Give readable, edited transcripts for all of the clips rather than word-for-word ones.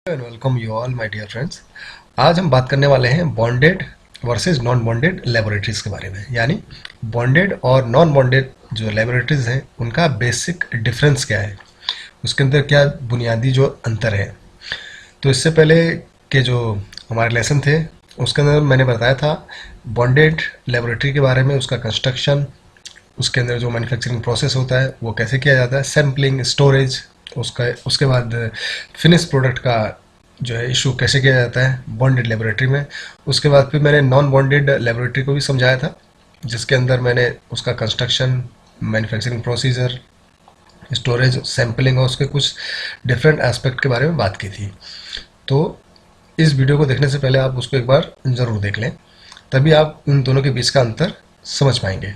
Welcome you all my dear friends. आज हम बात करने वाले हैं bonded versus non bonded laboratories के बारे में, यानी बॉन्डेड और नॉन बॉन्डेड जो लेबोरेटरीज हैं उनका बेसिक डिफरेंस क्या है, उसके अंदर क्या बुनियादी जो अंतर है। तो इससे पहले के जो हमारे लेसन थे उसके अंदर मैंने बताया था बॉन्डेड लेबोरेटरी के बारे में, उसका कंस्ट्रक्शन, उसके अंदर जो मैन्युफैक्चरिंग प्रोसेस होता है वो कैसे किया जाता है, सैम्पलिंग, स्टोरेज, उसके बाद फिनिश प्रोडक्ट का जो है इशू कैसे किया जाता है बॉन्डेड लेबोरेटरी में। उसके बाद फिर मैंने नॉन बॉन्डेड लेबोरेटरी को भी समझाया था, जिसके अंदर मैंने उसका construction, manufacturing procedure, storage, sampling और उसके कुछ डिफरेंट एस्पेक्ट के बारे में बात की थी। तो इस वीडियो को देखने से पहले आप उसको एक बार ज़रूर देख लें, तभी आप उन दोनों के बीच का अंतर समझ पाएंगे।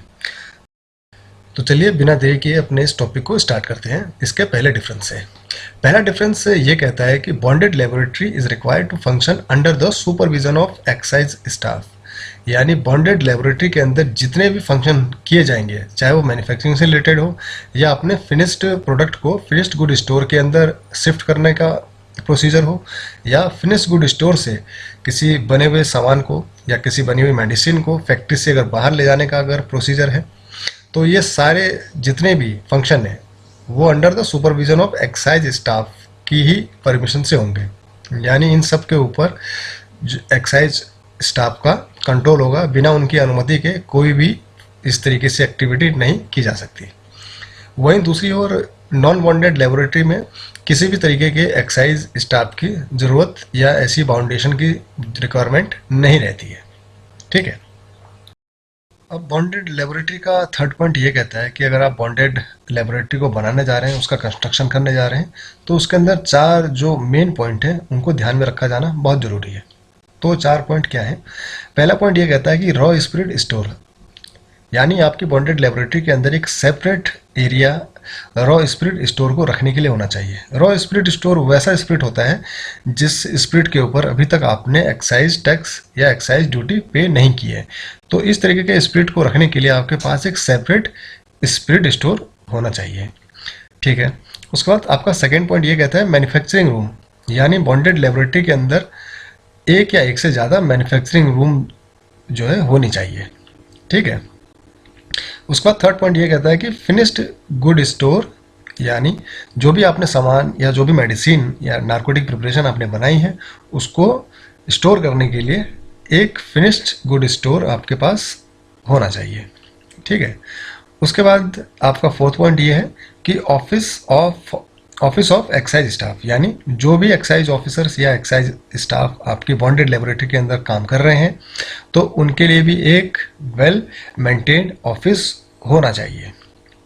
तो चलिए बिना देरी किए अपने इस टॉपिक को स्टार्ट करते हैं। इसके पहले डिफरेंस से पहला डिफरेंस ये कहता है कि bonded laboratory is required to function under the supervision of excise staff, यानी बॉन्डेड लेबोरेटरी के अंदर जितने भी फंक्शन किए जाएंगे, चाहे वो मैन्युफैक्चरिंग से रिलेटेड हो या अपने फिनिश्ड प्रोडक्ट को फिनिश्ड गुड स्टोर के अंदर शिफ्ट करने का प्रोसीजर हो, या फिनिश गुड स्टोर से किसी बने हुए सामान को या किसी बनी हुई मेडिसिन को फैक्ट्री से अगर बाहर ले जाने का अगर प्रोसीजर है, तो ये सारे जितने भी फंक्शन हैं वो under the supervision of excise staff की ही परमिशन से होंगे, यानी इन सब के ऊपर एक्साइज स्टाफ का कंट्रोल होगा। बिना उनकी अनुमति के कोई भी इस तरीके से एक्टिविटी नहीं की जा सकती। वहीं दूसरी ओर नॉन बॉन्डेड लेबोरेटरी में किसी भी तरीके के एक्साइज स्टाफ की ज़रूरत या ऐसी बाउंडेशन की रिक्वायरमेंट नहीं रहती है। ठीक है। अब बॉन्डेड लेबोरेटरी का थर्ड पॉइंट ये कहता है कि अगर आप बॉन्डेड लेबोरेटरी को बनाने जा रहे हैं, उसका कंस्ट्रक्शन करने जा रहे हैं, तो उसके अंदर चार जो मेन पॉइंट हैं उनको ध्यान में रखा जाना बहुत ज़रूरी है। तो चार पॉइंट क्या है? पहला पॉइंट ये कहता है कि रॉ स्पिरिट स्टोर, यानी आपकी बॉन्डेड लेबोरेटरी के अंदर एक separate area raw spirit store को रखने के लिए होना चाहिए। रॉ स्पिरिट स्टोर वैसा स्पिरिट होता है जिस स्पिरिट के ऊपर अभी तक आपने एक्साइज टैक्स या एक्साइज ड्यूटी पे नहीं की है। तो इस तरीके के स्पिरिट को रखने के लिए आपके पास एक सेपरेट स्पिरिट स्टोर होना चाहिए। ठीक है। उसके बाद आपका सेकेंड पॉइंट ये कहता है मैन्युफैक्चरिंग रूम, यानी बॉन्डेड लेबोरेटरी के अंदर एक या एक से ज़्यादा मैन्युफैक्चरिंग रूम जो है होनी चाहिए। ठीक है। उसके बाद थर्ड पॉइंट ये कहता है कि फिनिश्ड गुड स्टोर, यानी जो भी आपने सामान या जो भी मेडिसिन या नार्कोटिक प्रिपरेशन आपने बनाई है उसको स्टोर करने के लिए एक फिनिश्ड गुड स्टोर आपके पास होना चाहिए। ठीक है। उसके बाद आपका फोर्थ पॉइंट ये है कि ऑफिस ऑफ एक्साइज स्टाफ, यानी जो भी एक्साइज ऑफिसर्स या एक्साइज स्टाफ आपकी बॉन्डेड लेबोरेटरी के अंदर काम कर रहे हैं, तो उनके लिए भी एक वेल मेंटेन्ड ऑफिस होना चाहिए।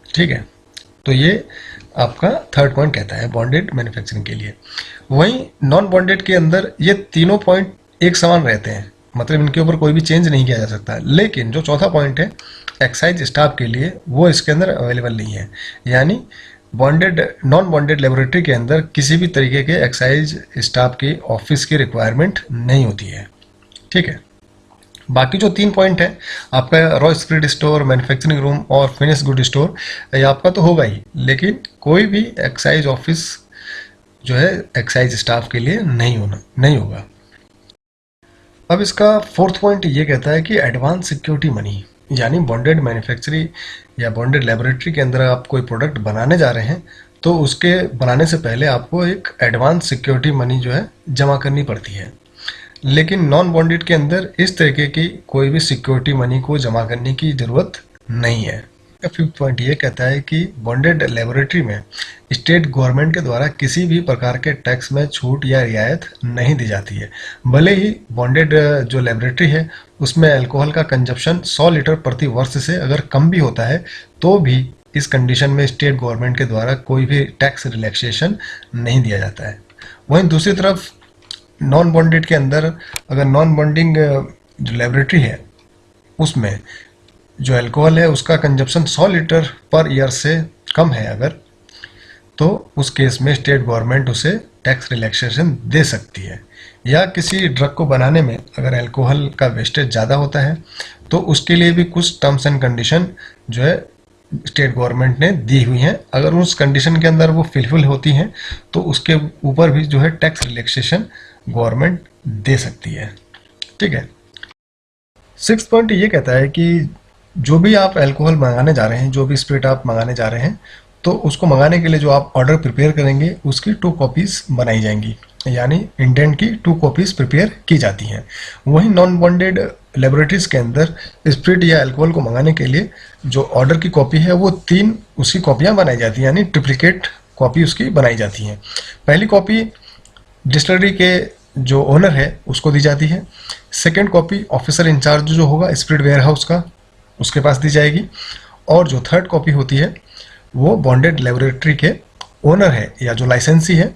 ठीक है। तो ये आपका थर्ड पॉइंट कहता है बॉन्डेड मैन्युफैक्चरिंग के लिए। वहीं नॉन बॉन्डेड के अंदर ये तीनों पॉइंट एक समान रहते हैं, मतलब इनके ऊपर कोई भी चेंज नहीं किया जा सकता। लेकिन जो चौथा पॉइंट है एक्साइज स्टाफ के लिए, वो इसके अंदर अवेलेबल नहीं है, यानी नॉन बॉन्डेड लेबोरेटरी के अंदर किसी भी तरीके के एक्साइज स्टाफ की ऑफिस की रिक्वायरमेंट नहीं होती है। ठीक है। बाकी जो तीन पॉइंट है आपका raw spirit store, manufacturing room और फिनिश गुड स्टोर, ये आपका तो होगा ही, लेकिन कोई भी एक्साइज ऑफिस जो है एक्साइज स्टाफ के लिए नहीं होगा। अब इसका फोर्थ पॉइंट ये कहता है कि एडवांस सिक्योरिटी मनी, यानी बॉन्डेड मैन्युफैक्चरिंग या बॉन्डेड लेबोरेटरी के अंदर आप कोई प्रोडक्ट बनाने जा रहे हैं, तो उसके बनाने से पहले आपको एक एडवांस सिक्योरिटी मनी जो है जमा करनी पड़ती है। लेकिन नॉन बॉन्डेड के अंदर इस तरीके की कोई भी सिक्योरिटी मनी को जमा करने की ज़रूरत नहीं है। फिफ्थ पॉइंट ये कहता है कि बॉन्डेड लेबोरेटरी में स्टेट गवर्नमेंट के द्वारा किसी भी प्रकार के टैक्स में छूट या रियायत नहीं दी जाती है। भले ही बॉन्डेड जो लेबोरेटरी है उसमें अल्कोहल का कंजप्शन 100 लीटर प्रति वर्ष से अगर कम भी होता है, तो भी इस कंडीशन में स्टेट गवर्नमेंट के द्वारा कोई भी टैक्स रिलैक्सेशन नहीं दिया जाता है। वहीं दूसरी तरफ नॉन बॉन्डेड के अंदर अगर नॉन बॉन्डिंग जो लेबोरेटरी है उसमें जो अल्कोहल है उसका कंजप्शन 100 लीटर पर ईयर से कम है अगर, तो उस केस में स्टेट गवर्नमेंट उसे टैक्स रिलैक्सेशन दे सकती है। या किसी ड्रग को बनाने में अगर अल्कोहल का वेस्टेज ज़्यादा होता है तो उसके लिए भी कुछ टर्म्स एंड कंडीशन जो है स्टेट गवर्नमेंट ने दी हुई हैं, अगर उस कंडीशन के अंदर वो फिलफिल होती हैं तो उसके ऊपर भी जो है टैक्स रिलैक्सेशन गवर्नमेंट दे सकती है। ठीक है। सिक्स पॉइंट ये कहता है कि जो भी आप अल्कोहल मंगाने जा रहे हैं, जो भी स्पिरिट आप मंगाने जा रहे हैं, तो उसको मंगाने के लिए जो आप ऑर्डर प्रिपेयर करेंगे उसकी 2 कॉपीज़ बनाई जाएंगी, यानी इंडेंट की 2 कॉपीज़ प्रिपेयर की जाती हैं। वहीं नॉन बॉन्डेड लेबोरेटरीज़ के अंदर स्पिरिट या अल्कोहल को मंगाने के लिए जो ऑर्डर की कॉपी है वो 3 उसकी कॉपियाँ बनाई जाती हैं, यानी ट्रिप्लिकेट कॉपी उसकी बनाई जाती हैं। पहली कॉपी डिस्टिलरी के जो ओनर है उसको दी जाती है। सेकेंड कॉपी ऑफिसर इंचार्ज जो होगा स्पिरिट वेयर हाउस का, उसके पास दी जाएगी। और जो थर्ड कॉपी होती है वो बॉन्डेड लेबोरेटरी के ओनर है या जो लाइसेंसी है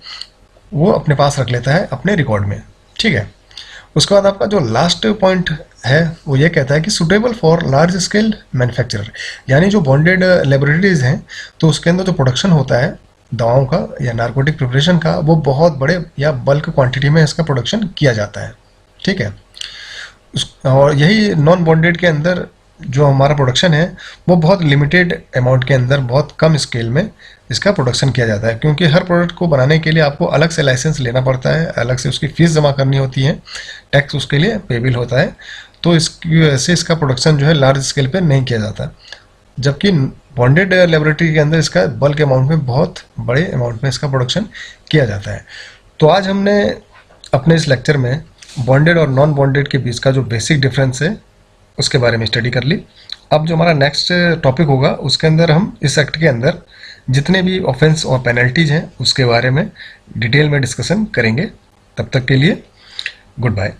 वो अपने पास रख लेता है अपने रिकॉर्ड में। ठीक है। उसके बाद आपका जो लास्ट पॉइंट है वो ये कहता है कि suitable for large scale manufacturer, यानी जो बॉन्डेड लेबोरेटरीज हैं तो उसके अंदर जो प्रोडक्शन होता है दवाओं का या नारकोटिक प्रिपरेशन का, वो बहुत बड़े या बल्क क्वांटिटी में इसका प्रोडक्शन किया जाता है। ठीक है। और यही नॉन बॉन्डेड के अंदर जो हमारा प्रोडक्शन है वो बहुत लिमिटेड अमाउंट के अंदर बहुत कम स्केल में इसका प्रोडक्शन किया जाता है, क्योंकि हर प्रोडक्ट को बनाने के लिए आपको अलग से लाइसेंस लेना पड़ता है, अलग से उसकी फीस जमा करनी होती है, टैक्स उसके लिए पेबल होता है। तो इसकी वजह से इसका प्रोडक्शन जो है लार्ज स्केल पे नहीं किया जाता, जबकि बॉन्डेड लेबोरेटरी के अंदर इसका बल्क अमाउंट में, बहुत बड़े अमाउंट में इसका प्रोडक्शन किया जाता है। तो आज हमने अपने इस लेक्चर में बॉन्डेड और नॉन बॉन्डेड के बीच का जो बेसिक डिफरेंस है उसके बारे में स्टडी कर ली। अब जो हमारा नेक्स्ट टॉपिक होगा उसके अंदर हम इस एक्ट के अंदर जितने भी ऑफेंस और पेनल्टीज हैं उसके बारे में डिटेल में डिस्कशन करेंगे। तब तक के लिए गुड बाय।